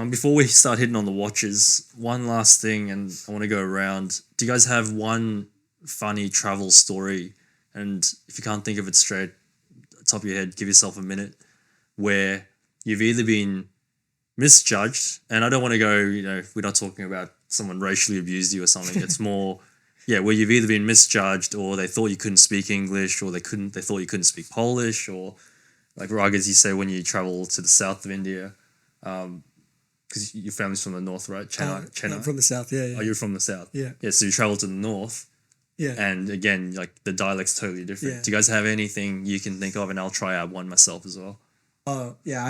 before we start hitting on the watches, one last thing, and I want to go around. Do you guys have one funny travel story? And if you can't think of it straight, top of your head, give yourself a minute, where you've either been misjudged, and I don't want to go, we're not talking about someone racially abused you or something. It's more, where you've either been misjudged, or they thought you couldn't speak English, or they thought you couldn't speak Polish, or like Rag, as you say, when you travel to the south of India, because your family's from the north, right? I'm from the south, yeah. Oh, you're from the south? Yeah. Yeah, so you travel to the north. Yeah. And again, like the dialect's totally different. Yeah. Do you guys have anything you can think of? And I'll try out one myself as well. Oh, yeah,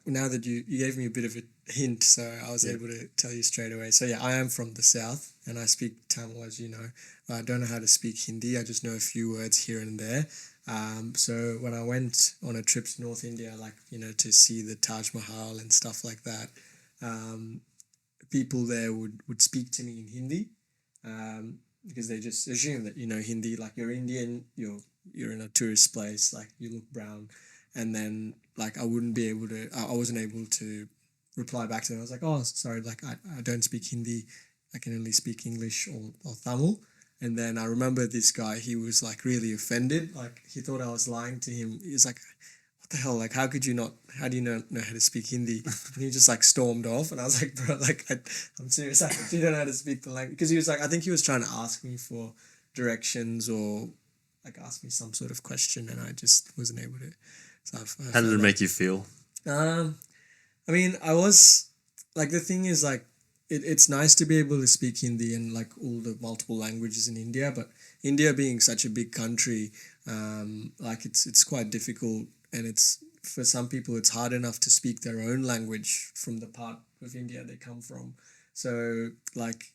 now that you gave me a bit of a hint, so I was able to tell you straight away. So yeah, I am from the south and I speak Tamil, as you know. I don't know how to speak Hindi. I just know a few words here and there. So when I went on a trip to North India, to see the Taj Mahal and stuff like that, people there would speak to me in Hindi, because they just assume that you know Hindi. Like, you're Indian, you're in a tourist place, like you look brown, and then like I wasn't able to reply back to them. I was like, oh, sorry, like I don't speak Hindi, I can only speak English or Tamil. And then I remember this guy, he was like really offended. Like, he thought I was lying to him. He was like, what the hell? Like, how do you know how to speak Hindi? And he just like stormed off. And I was like, bro, like, I'm serious. I actually don't know how to speak the language. Because he was like, I think he was trying to ask me for directions or like ask me some sort of question. And I just wasn't able to. So how did it make you feel? I mean, I was like, the thing is like, it's nice to be able to speak Hindi and like all the multiple languages in India, but India being such a big country, like it's quite difficult, and it's, for some people, it's hard enough to speak their own language from the part of India they come from. So like,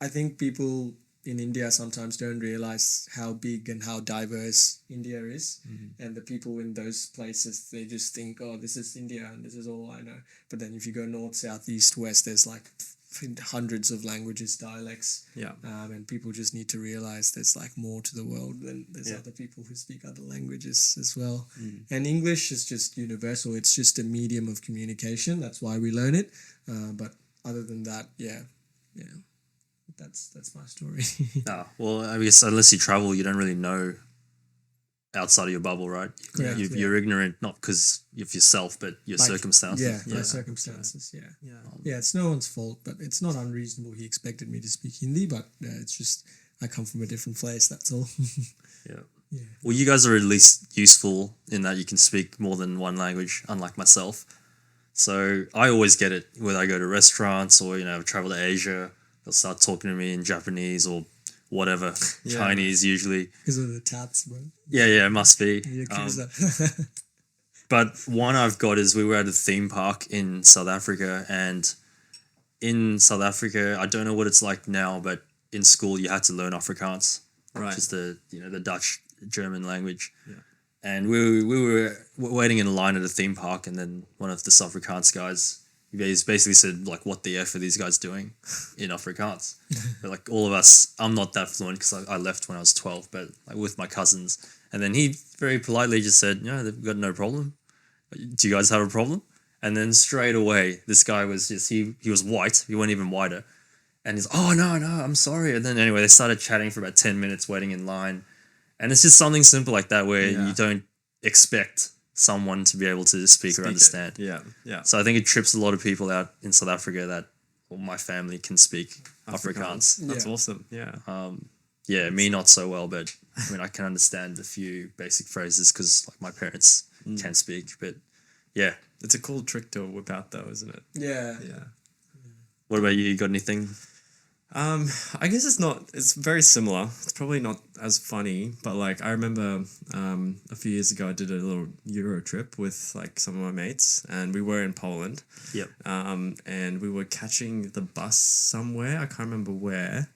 I think people in India sometimes don't realize how big and how diverse India is. Mm-hmm. And the people in those places, they just think, oh, this is India and this is all I know. But then if you go north, south, east, west, there's like hundreds of languages, dialects. Yeah. And people just need to realize there's like more to the world than there's other people who speak other languages as well. Mm. And English is just universal. It's just a medium of communication. That's why we learn it. But other than that, yeah. That's my story. Well, I guess unless you travel, you don't really know outside of your bubble, right? Correct, you're ignorant, not because of yourself, but your circumstances. Yeah, circumstances, yeah, it's no one's fault, but it's not unreasonable. He expected me to speak Hindi, but it's just I come from a different place, that's all. Yeah. Well, you guys are at least useful in that you can speak more than one language, unlike myself. So I always get it, whether I go to restaurants or, travel to Asia. They'll start talking to me in Japanese or whatever, Chinese usually. Because of the tats, bro. Yeah, it must be. But one I've got is we were at a theme park in South Africa, and in South Africa, I don't know what it's like now, but in school you had to learn Afrikaans, right? Which is the Dutch German language. Yeah. And we were waiting in a line at a theme park, and then one of the Afrikaans guys, he's basically said, like, what the F are these guys doing in Afrikaans? But, like, all of us, I'm not that fluent because I left when I was 12, but like with my cousins. And then he very politely just said, they've got no problem. Do you guys have a problem? And then straight away, this guy was just, he was white. He went even whiter. And he's, oh, no, I'm sorry. And then anyway, they started chatting for about 10 minutes, waiting in line. And it's just something simple like that where you don't expect someone to be able to speak or understand. Yeah. So I think it trips a lot of people out in South Africa that my family can speak Afrikaans. That's awesome. Yeah. Me not so well, but I mean I can understand a few basic phrases because like my parents can speak. But yeah, it's a cool trick to whip out, though, isn't it? Yeah. What about you? You got anything? I guess it's very similar. It's probably not as funny, but like I remember a few years ago I did a little Euro trip with like some of my mates, and we were in Poland. Yep. And we were catching the bus somewhere. I can't remember where.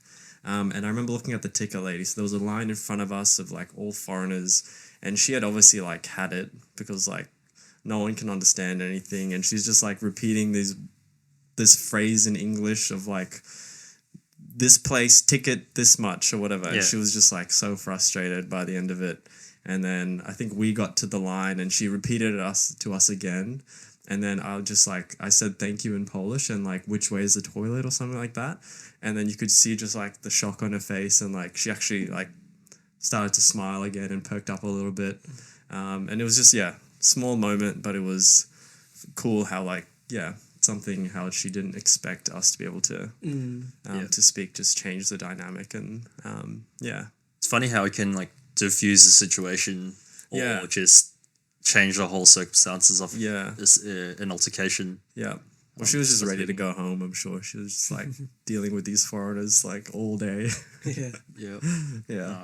And I remember looking at the ticket lady. So there was a line in front of us of like all foreigners, and she had obviously like had it because like no one can understand anything, and she's just like repeating this phrase in English of like, this place, ticket this much or whatever. Yeah. And she was just like so frustrated by the end of it. And then I think we got to the line and she repeated it to us again. And then I said thank you in Polish and like, which way is the toilet or something like that. And then you could see just like the shock on her face, and like she actually like started to smile again and perked up a little bit. And it was just, small moment, but it was cool how like, something how she didn't expect us to be able to to speak just changed the dynamic. And It's funny how it can like diffuse the situation or just change the whole circumstances of this an altercation. Yeah. Well, she was just ready to go home, I'm sure. She was just like dealing with these foreigners like all day. Yeah. Yeah. Yeah.